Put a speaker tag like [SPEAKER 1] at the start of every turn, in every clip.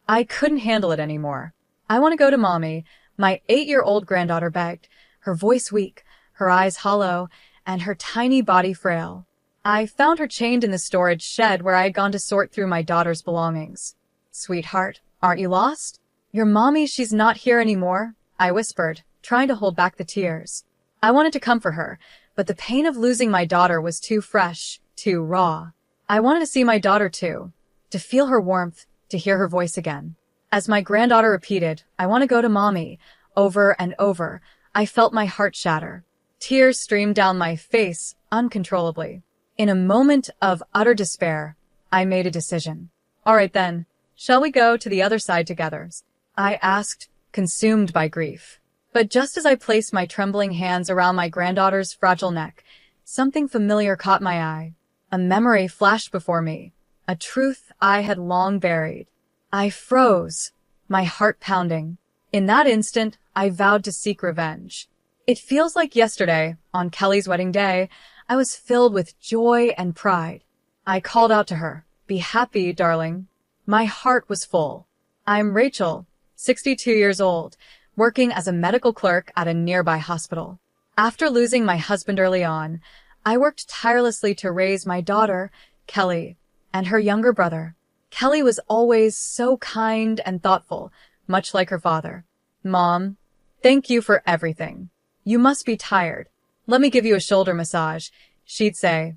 [SPEAKER 1] I couldn't handle it anymore. "I want to go to Mommy," my 8-year-old granddaughter begged, her voice weak, her eyes hollow, and her tiny body frail. I found her chained in the storage shed where I had gone to sort through my daughter's belongings. "Sweetheart, aren't you lost?" "Your mommy, she's not here anymore," I whispered, trying to hold back the tears. I wanted to comfort her, but the pain of losing my daughter was too fresh, too raw. I wanted to see my daughter too, to feel her warmth, to hear her voice again. As my granddaughter repeated, "I want to go to Mommy," over and over, I felt my heart shatter. Tears streamed down my face uncontrollably. In a moment of utter despair, I made a decision. "All right then, shall we go to the other side together?" I asked, consumed by grief. But just as I placed my trembling hands around my granddaughter's fragile neck, something familiar caught my eye. A memory flashed before me, a truth I had long buried. I froze, my heart pounding. In that instant, I vowed to seek revenge. It feels like yesterday, on Kelly's wedding day, I was filled with joy and pride. I called out to her, "Be happy, darling." My heart was full. "I'm Rachel, 62 years old, working as a medical clerk at a nearby hospital. After losing my husband early on, I worked tirelessly to raise my daughter, Kelly, and her younger brother. Kelly was always so kind and thoughtful, much like her father. Mom, thank you for everything. You must be tired. Let me give you a shoulder massage," she'd say,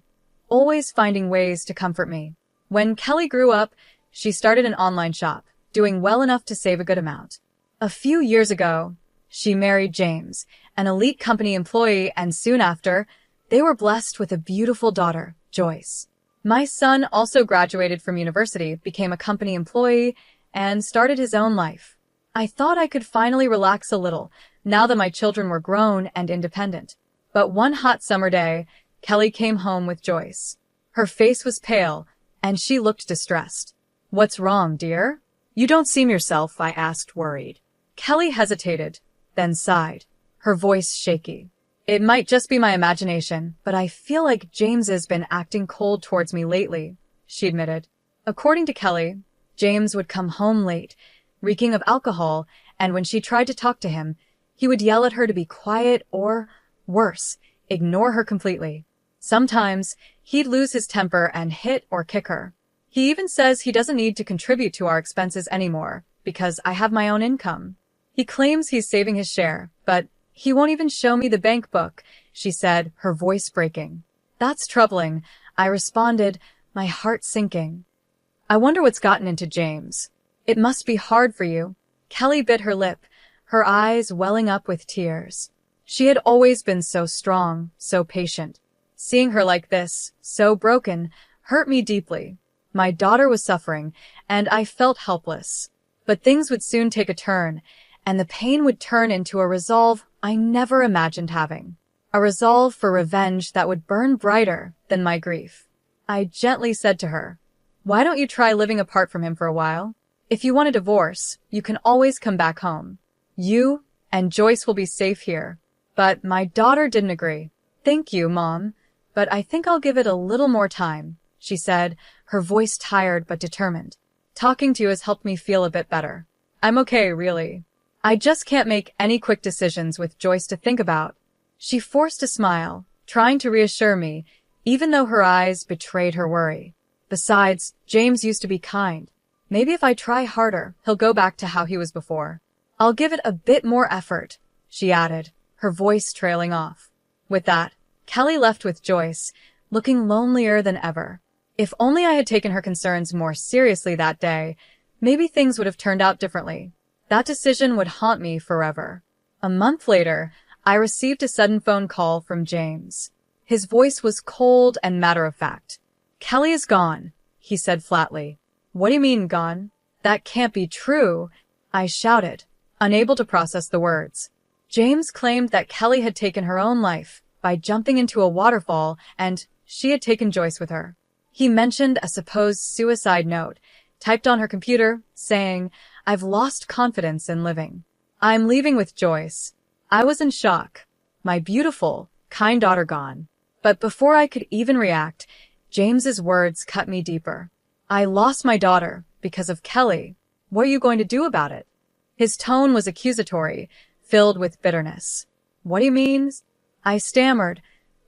[SPEAKER 1] always finding ways to comfort me. When Kelly grew up, she started an online shop, doing well enough to save a good amount. A few years ago, she married James, an elite company employee, and soon after, they were blessed with a beautiful daughter, Joyce. My son also graduated from university, became a company employee, and started his own life. I thought I could finally relax a little, now that my children were grown and independent. But one hot summer day, Kelly came home with Joyce. Her face was pale, and she looked distressed. "What's wrong, dear? You don't seem yourself," I asked, worried. Kelly hesitated, then sighed, her voice shaky. "It might just be my imagination, but I feel like James has been acting cold towards me lately," she admitted. According to Kelly, James would come home late, reeking of alcohol, and when she tried to talk to him, he would yell at her to be quiet or, worse, ignore her completely. Sometimes, he'd lose his temper and hit or kick her. He even says he doesn't need to contribute to our expenses anymore, because I have my own income. He claims he's saving his share, but he won't even show me the bank book, she said, her voice breaking. "That's troubling," I responded, my heart sinking. "I wonder what's gotten into James. It must be hard for you." Kelly bit her lip, her eyes welling up with tears. She had always been so strong, so patient. Seeing her like this, so broken, hurt me deeply. My daughter was suffering, and I felt helpless. But things would soon take a turn, and the pain would turn into a resolve I never imagined having. A resolve for revenge that would burn brighter than my grief. I gently said to her, "Why don't you try living apart from him for a while? If you want a divorce, you can always come back home. You and Joyce will be safe here." But my daughter didn't agree. "Thank you, Mom, but I think I'll give it a little more time," she said, her voice tired but determined. "Talking to you has helped me feel a bit better. I'm okay, really. I just can't make any quick decisions with Joyce to think about." She forced a smile, trying to reassure me, even though her eyes betrayed her worry. "Besides, James used to be kind. Maybe if I try harder, he'll go back to how he was before. I'll give it a bit more effort," she added, her voice trailing off. With that, Kelly left with Joyce, looking lonelier than ever. If only I had taken her concerns more seriously that day, maybe things would have turned out differently. That decision would haunt me forever. A month later, I received a sudden phone call from James. His voice was cold and matter-of-fact. "Kelly is gone," he said flatly. "What do you mean, gone?" "That can't be true," I shouted, unable to process the words. James claimed that Kelly had taken her own life by jumping into a waterfall, and she had taken Joyce with her. He mentioned a supposed suicide note, typed on her computer, saying, "I've lost confidence in living. I'm leaving with Joyce." I was in shock. My beautiful, kind daughter gone. But before I could even react, James's words cut me deeper. I lost my daughter because of Kelly, What are you going to do about it? His tone was accusatory, filled with bitterness. What do you mean? I stammered,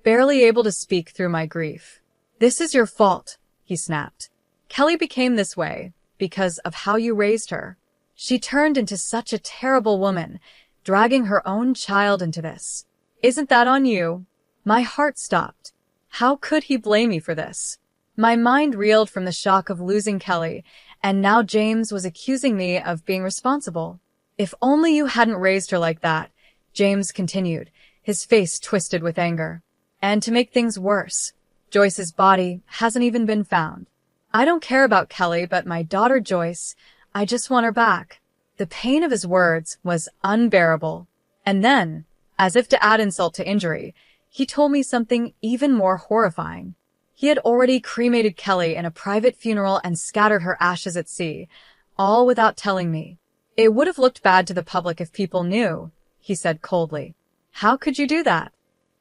[SPEAKER 1] barely able to speak through my grief. This is your fault, he snapped. Kelly became this way because of how you raised her. She turned into such a terrible woman, dragging her own child into this. Isn't that on you? My heart stopped. How could he blame me for this? My mind reeled from the shock of losing Kelly, and now James was accusing me of being responsible. If only you hadn't raised her like that, James continued, his face twisted with anger. And to make things worse, Joyce's body hasn't even been found. I don't care about Kelly, but my daughter Joyce, I just want her back. The pain of his words was unbearable. And then, as if to add insult to injury, he told me something even more horrifying. He had already cremated Kelly in a private funeral and scattered her ashes at sea, all without telling me. It would have looked bad to the public if people knew, he said coldly. How could you do that?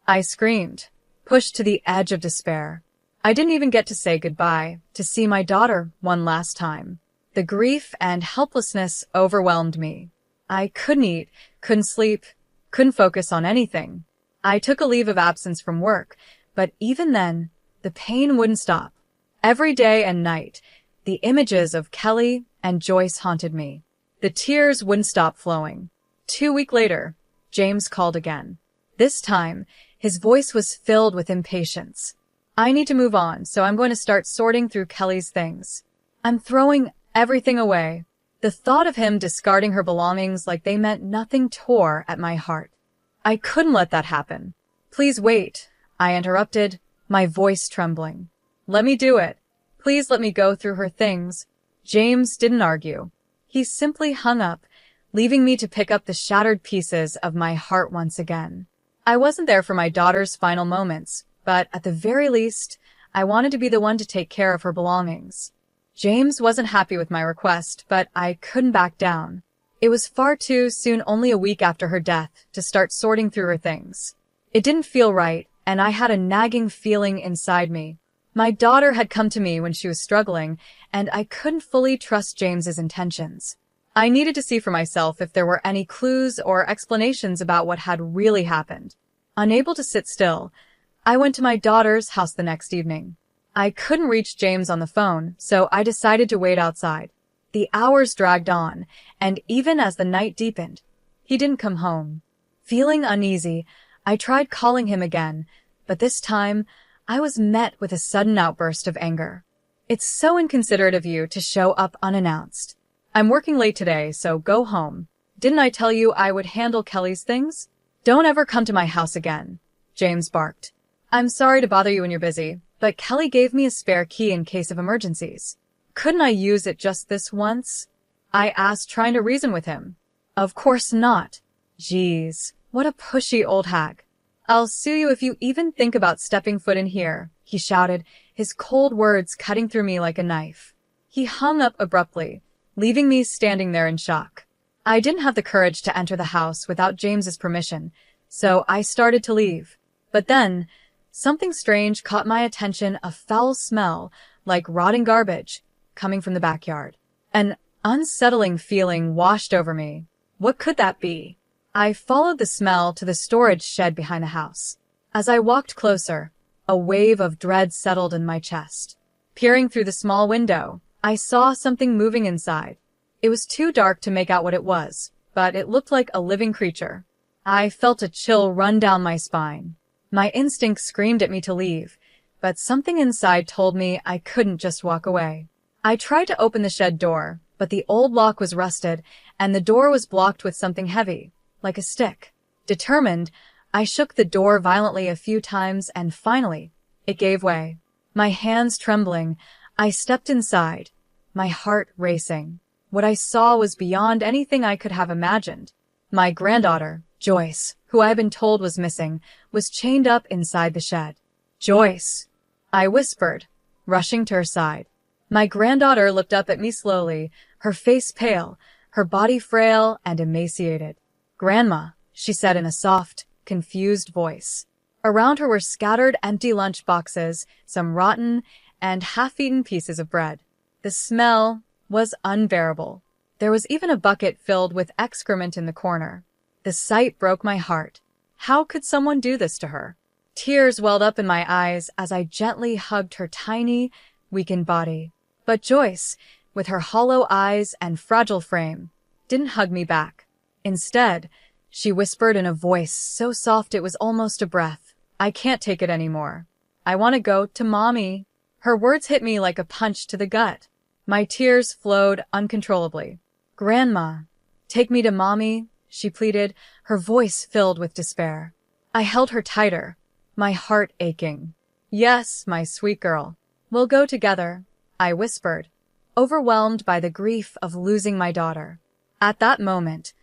[SPEAKER 1] I screamed, pushed to the edge of despair. I didn't even get to say goodbye, to see my daughter one last time. The grief and helplessness overwhelmed me. I couldn't eat, couldn't sleep, couldn't focus on anything. I took a leave of absence from work, but even then, the pain wouldn't stop. Every day and night, the images of Kelly and Joyce haunted me. The tears wouldn't stop flowing. 2 weeks later, James called again. This time, his voice was filled with impatience. I need to move on, so I'm going to start sorting through Kelly's things. I'm throwing everything away. The thought of him discarding her belongings like they meant nothing tore at my heart. I couldn't let that happen. Please wait, I interrupted, my voice trembling. Let me do it. Please let me go through her things. James didn't argue. He simply hung up, leaving me to pick up the shattered pieces of my heart once again. I wasn't there for my daughter's final moments, but at the very least, I wanted to be the one to take care of her belongings. James wasn't happy with my request, but I couldn't back down. It was far too soon, only a week after her death, to start sorting through her things. It didn't feel right, and I had a nagging feeling inside me. My daughter had come to me when she was struggling, and I couldn't fully trust James's intentions. I needed to see for myself if there were any clues or explanations about what had really happened. Unable to sit still, I went to my daughter's house the next evening. I couldn't reach James on the phone, so I decided to wait outside. The hours dragged on, and even as the night deepened, he didn't come home. Feeling uneasy, I tried calling him again, but this time, I was met with a sudden outburst of anger. It's so inconsiderate of you to show up unannounced. I'm working late today, so go home. Didn't I tell you I would handle Kelly's things? Don't ever come to my house again, James barked. I'm sorry to bother you when you're busy, but Kelly gave me a spare key in case of emergencies. Couldn't I use it just this once? I asked, trying to reason with him. Of course not. Jeez, what a pushy old hag. I'll sue you if you even think about stepping foot in here, he shouted, his cold words cutting through me like a knife. He hung up abruptly, leaving me standing there in shock. I didn't have the courage to enter the house without James's permission, so I started to leave. But then, something strange caught my attention, a foul smell, like rotting garbage, coming from the backyard. An unsettling feeling washed over me. What could that be? I followed the smell to the storage shed behind the house. As I walked closer, a wave of dread settled in my chest. Peering through the small window, I saw something moving inside. It was too dark to make out what it was, but it looked like a living creature. I felt a chill run down my spine. My instinct screamed at me to leave, but something inside told me I couldn't just walk away. I tried to open the shed door, but the old lock was rusted, and the door was blocked with something heavy, like a stick. Determined, I shook the door violently a few times, and finally, it gave way. My hands trembling, I stepped inside, my heart racing. What I saw was beyond anything I could have imagined. My granddaughter, Joyce, who I had been told was missing, was chained up inside the shed. Joyce, I whispered, rushing to her side. My granddaughter looked up at me slowly, her face pale, her body frail and emaciated. Grandma, she said in a soft, confused voice. Around her were scattered empty lunch boxes, some rotten and half-eaten pieces of bread. The smell was unbearable. There was even a bucket filled with excrement in the corner. The sight broke my heart. How could someone do this to her? Tears welled up in my eyes as I gently hugged her tiny, weakened body. But Joyce, with her hollow eyes and fragile frame, didn't hug me back. Instead, she whispered in a voice so soft it was almost a breath, "I can't take it anymore. I want to go to Mommy." Her words hit me like a punch to the gut. My tears flowed uncontrollably. "Grandma, take me to Mommy," she pleaded, her voice filled with despair. I held her tighter, my heart aching. "Yes, my sweet girl. We'll go together," I whispered, overwhelmed by the grief of losing my daughter. At that moment,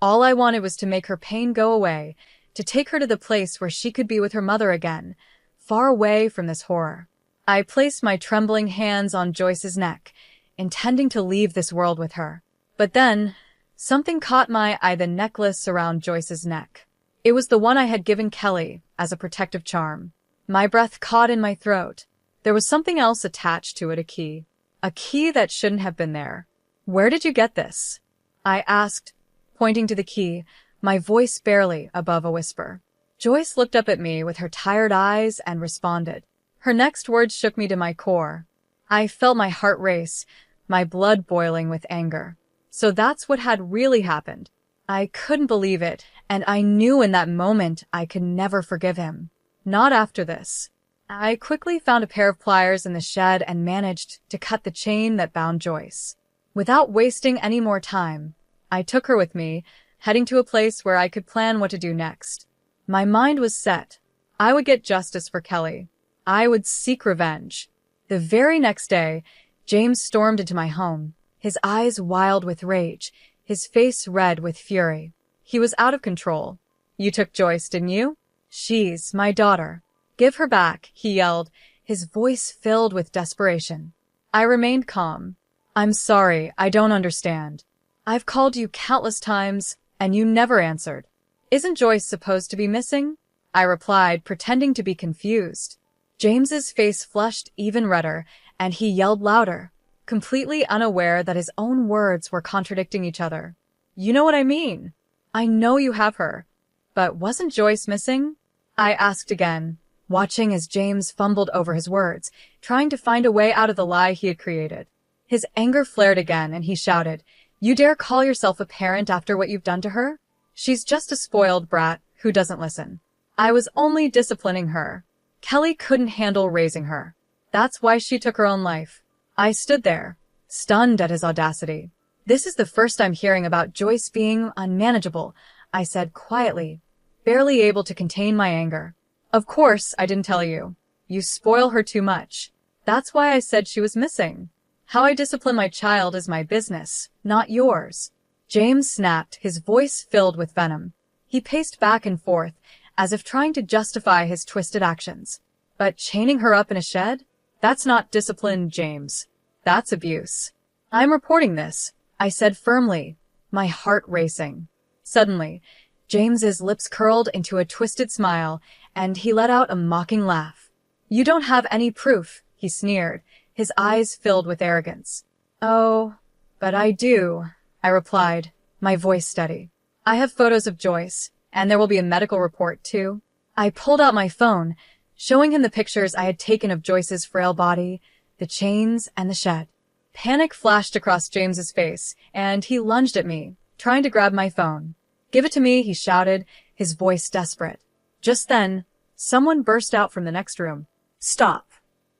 [SPEAKER 1] all I wanted was to make her pain go away, to take her to the place where she could be with her mother again, far away from this horror. I placed my trembling hands on Joyce's neck, intending to leave this world with her. But then, something caught my eye, the necklace around Joyce's neck. It was the one I had given Kelly as a protective charm. My breath caught in my throat. There was something else attached to it, a key. A key that shouldn't have been there. "Where did you get this?" I asked, pointing to the key, my voice barely above a whisper. Joyce looked up at me with her tired eyes and responded. Her next words shook me to my core. I felt my heart race, my blood boiling with anger. So that's what had really happened. I couldn't believe it, and I knew in that moment I could never forgive him. Not after this. I quickly found a pair of pliers in the shed and managed to cut the chain that bound Joyce. Without wasting any more time, I took her with me, heading to a place where I could plan what to do next. My mind was set. I would get justice for Kelly. I would seek revenge. The very next day, James stormed into my home, his eyes wild with rage, his face red with fury. He was out of control. "You took Joyce, didn't you? She's my daughter. Give her back," he yelled, his voice filled with desperation. I remained calm. "I'm sorry, I don't understand. I've called you countless times, and you never answered." "Isn't Joyce supposed to be missing?" I replied, pretending to be confused. James's face flushed even redder, and he yelled louder, completely unaware that his own words were contradicting each other. "You know what I mean. I know you have her. But wasn't Joyce missing?" I asked again, watching as James fumbled over his words, trying to find a way out of the lie he had created. His anger flared again, and he shouted, "You dare call yourself a parent after what you've done to her? She's just a spoiled brat who doesn't listen. I was only disciplining her. Kelly couldn't handle raising her. That's why she took her own life." I stood there, stunned at his audacity. "This is the first I'm hearing about Joyce being unmanageable," I said quietly, barely able to contain my anger. "Of course I didn't tell you. You spoil her too much. That's why I said she was missing. How I discipline my child is my business, not yours." James snapped, his voice filled with venom. He paced back and forth, as if trying to justify his twisted actions. "But chaining her up in a shed? That's not discipline, James. That's abuse. I'm reporting this," I said firmly, my heart racing. Suddenly, James's lips curled into a twisted smile, and he let out a mocking laugh. "You don't have any proof," he sneered, his eyes filled with arrogance. "Oh, but I do," I replied, my voice steady. "I have photos of Joyce, and there will be a medical report, too." I pulled out my phone, showing him the pictures I had taken of Joyce's frail body, the chains, and the shed. Panic flashed across James's face, and he lunged at me, trying to grab my phone. "Give it to me," he shouted, his voice desperate. Just then, someone burst out from the next room. "Stop."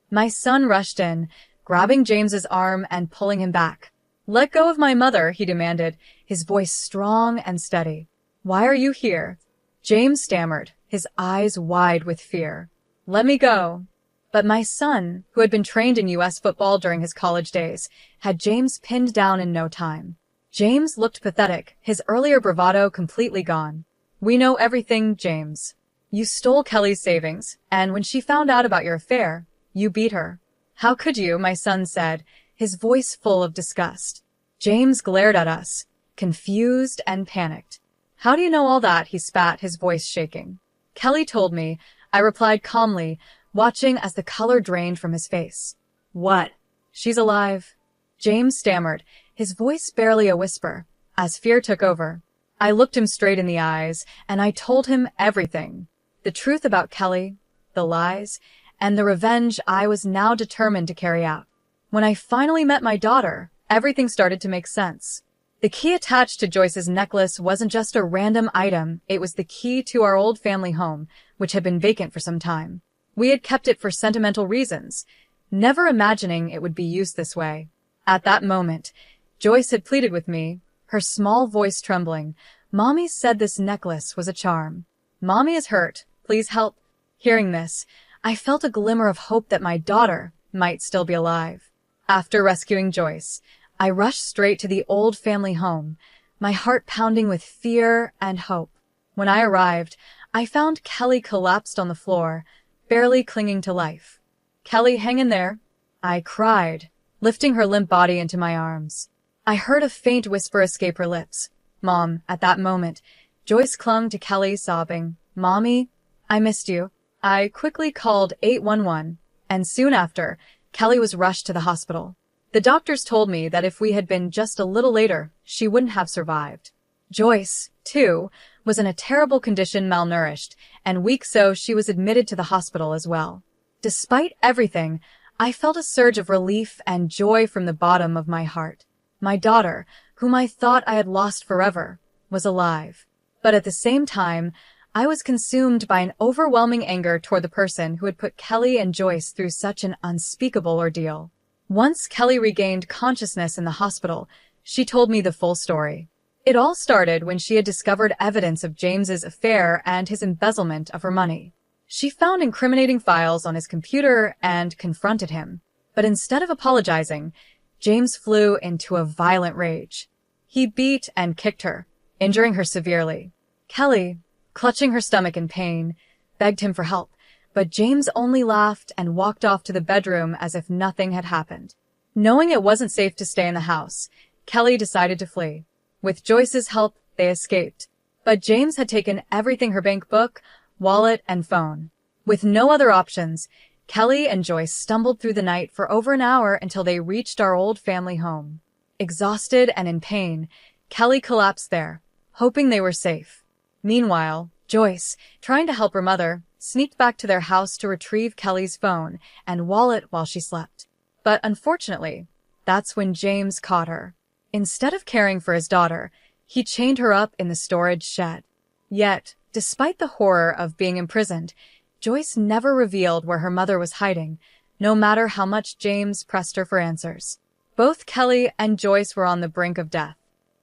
[SPEAKER 1] My son rushed in, grabbing James's arm and pulling him back. "Let go of my mother," he demanded, his voice strong and steady. "Why are you here?" James stammered, his eyes wide with fear. "Let me go." But my son, who had been trained in U.S. football during his college days, had James pinned down in no time. James looked pathetic, his earlier bravado completely gone. "We know everything, James. You stole Kelly's savings, and when she found out about your affair, you beat her." "How could you?" my son said, his voice full of disgust. James glared at us, confused and panicked. "How do you know all that?" he spat, his voice shaking. "Kelly told me," I replied calmly, watching as the color drained from his face. "What? She's alive?" James stammered, his voice barely a whisper, as fear took over. I looked him straight in the eyes, and I told him everything. The truth about Kelly, the lies, and the revenge I was now determined to carry out. When I finally met my daughter, everything started to make sense. The key attached to Joyce's necklace wasn't just a random item, it was the key to our old family home, which had been vacant for some time. We had kept it for sentimental reasons, never imagining it would be used this way. At that moment, Joyce had pleaded with me, her small voice trembling. "Mommy said this necklace was a charm. Mommy is hurt. Please help." Hearing this, I felt a glimmer of hope that my daughter might still be alive. After rescuing Joyce, I rushed straight to the old family home, my heart pounding with fear and hope. When I arrived, I found Kelly collapsed on the floor, barely clinging to life. "Kelly, hang in there," I cried, lifting her limp body into my arms. I heard a faint whisper escape her lips. "Mom." At that moment, Joyce clung to Kelly, sobbing, "Mommy, I missed you." I quickly called 811, and soon after, Kelly was rushed to the hospital. The doctors told me that if we had been just a little later, she wouldn't have survived. Joyce, too, was in a terrible condition, malnourished, and weak, so she was admitted to the hospital as well. Despite everything, I felt a surge of relief and joy from the bottom of my heart. My daughter, whom I thought I had lost forever, was alive. But at the same time, I was consumed by an overwhelming anger toward the person who had put Kelly and Joyce through such an unspeakable ordeal. Once Kelly regained consciousness in the hospital, she told me the full story. It all started when she had discovered evidence of James's affair and his embezzlement of her money. She found incriminating files on his computer and confronted him. But instead of apologizing, James flew into a violent rage. He beat and kicked her, injuring her severely. Kelly, clutching her stomach in pain, begged him for help, but James only laughed and walked off to the bedroom as if nothing had happened. Knowing it wasn't safe to stay in the house, Kelly decided to flee. With Joyce's help, they escaped. But James had taken everything: her bank book, wallet, and phone. With no other options, Kelly and Joyce stumbled through the night for over an hour until they reached our old family home. Exhausted and in pain, Kelly collapsed there, hoping they were safe. Meanwhile, Joyce, trying to help her mother, sneaked back to their house to retrieve Kelly's phone and wallet while she slept. But unfortunately, that's when James caught her. Instead of caring for his daughter, he chained her up in the storage shed. Yet, despite the horror of being imprisoned, Joyce never revealed where her mother was hiding, no matter how much James pressed her for answers. Both Kelly and Joyce were on the brink of death.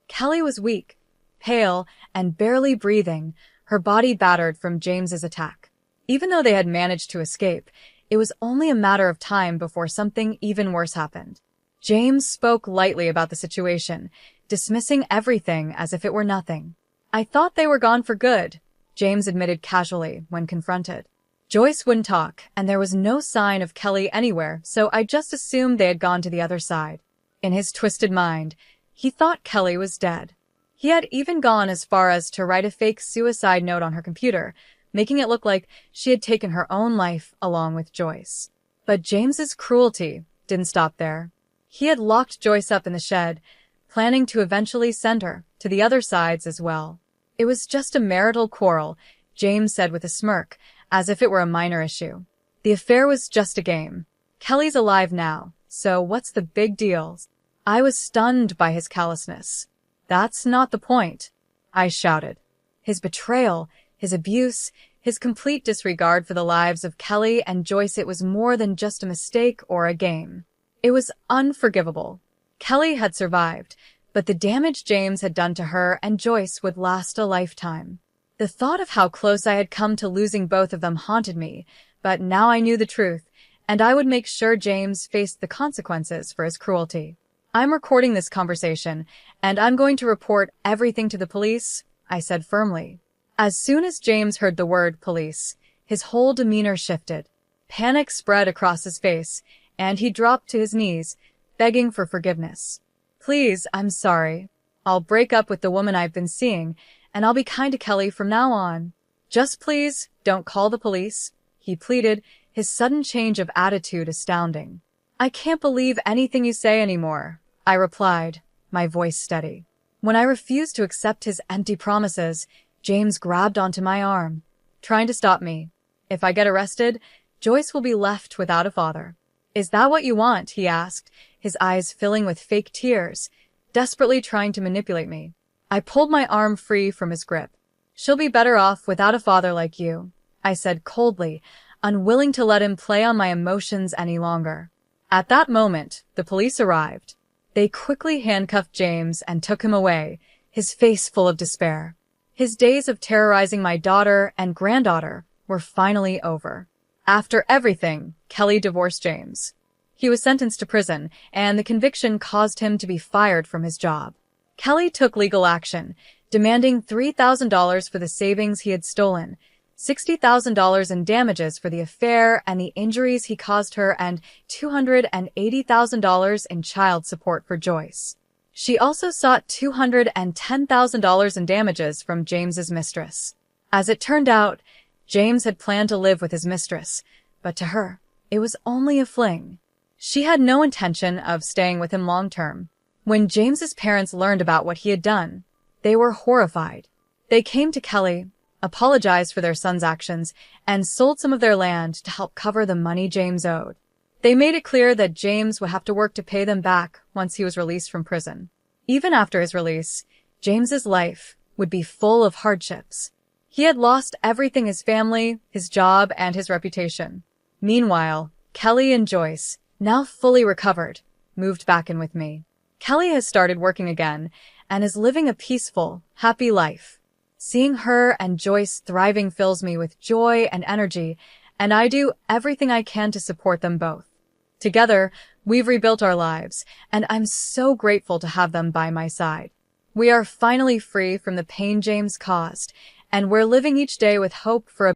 [SPEAKER 1] Kelly was weak, pale, and barely breathing, her body battered from James's attack. Even though they had managed to escape, it was only a matter of time before something even worse happened. James spoke lightly about the situation, dismissing everything as if it were nothing. "I thought they were gone for good," James admitted casually when confronted. Joyce wouldn't talk, and there was no sign of Kelly anywhere, so I just assumed they had gone to the other side. In his twisted mind, he thought Kelly was dead. He had even gone as far as to write a fake suicide note on her computer, making it look like she had taken her own life along with Joyce. But James's cruelty didn't stop there. He had locked Joyce up in the shed, planning to eventually send her to the other sides as well. "It was just a marital quarrel," James said with a smirk, as if it were a minor issue. "The affair was just a game. Kelly's alive now, so what's the big deal?" I was stunned by his callousness. "That's not the point," I shouted. His betrayal, his abuse, his complete disregard for the lives of Kelly and Joyce, it was more than just a mistake or a game. It was unforgivable. Kelly had survived, but the damage James had done to her and Joyce would last a lifetime. The thought of how close I had come to losing both of them haunted me, but now I knew the truth, and I would make sure James faced the consequences for his cruelty. "I'm recording this conversation, and I'm going to report everything to the police," I said firmly. As soon as James heard the word police, his whole demeanor shifted. Panic spread across his face, and he dropped to his knees, begging for forgiveness. "Please, I'm sorry. I'll break up with the woman I've been seeing, and I'll be kind to Kelly from now on. Just please, don't call the police," he pleaded, his sudden change of attitude astounding. "I can't believe anything you say anymore," I replied, my voice steady. When I refused to accept his empty promises, James grabbed onto my arm, trying to stop me. If I get arrested, Joyce will be left without a father. Is that what you want? He asked, his eyes filling with fake tears, desperately trying to manipulate me. I pulled my arm free from his grip. She'll be better off without a father like you, I said coldly, unwilling to let him play on my emotions any longer. At that moment, the police arrived. They quickly handcuffed James and took him away, his face full of despair. His days of terrorizing my daughter and granddaughter were finally over. After everything, Kelly divorced James. He was sentenced to prison, and the conviction caused him to be fired from his job. Kelly took legal action, demanding $3,000 for the savings he had stolen, $60,000 in damages for the affair and the injuries he caused her, and $280,000 in child support for Joyce. She also sought $210,000 in damages from James's mistress. As it turned out, James had planned to live with his mistress, but to her, it was only a fling. She had no intention of staying with him long term. When James's parents learned about what he had done, they were horrified. They came to Kelly, apologized for their son's actions, and sold some of their land to help cover the money James owed. They made it clear that James would have to work to pay them back once he was released from prison. Even after his release, James's life would be full of hardships. He had lost everything: his family, his job, and his reputation. Meanwhile, Kelly and Joyce, now fully recovered, moved back in with me. Kelly has started working again and is living a peaceful, happy life. Seeing her and Joyce thriving fills me with joy and energy, and I do everything I can to support them both. Together, we've rebuilt our lives, and I'm so grateful to have them by my side. We are finally free from the pain James caused, and we're living each day with hope for a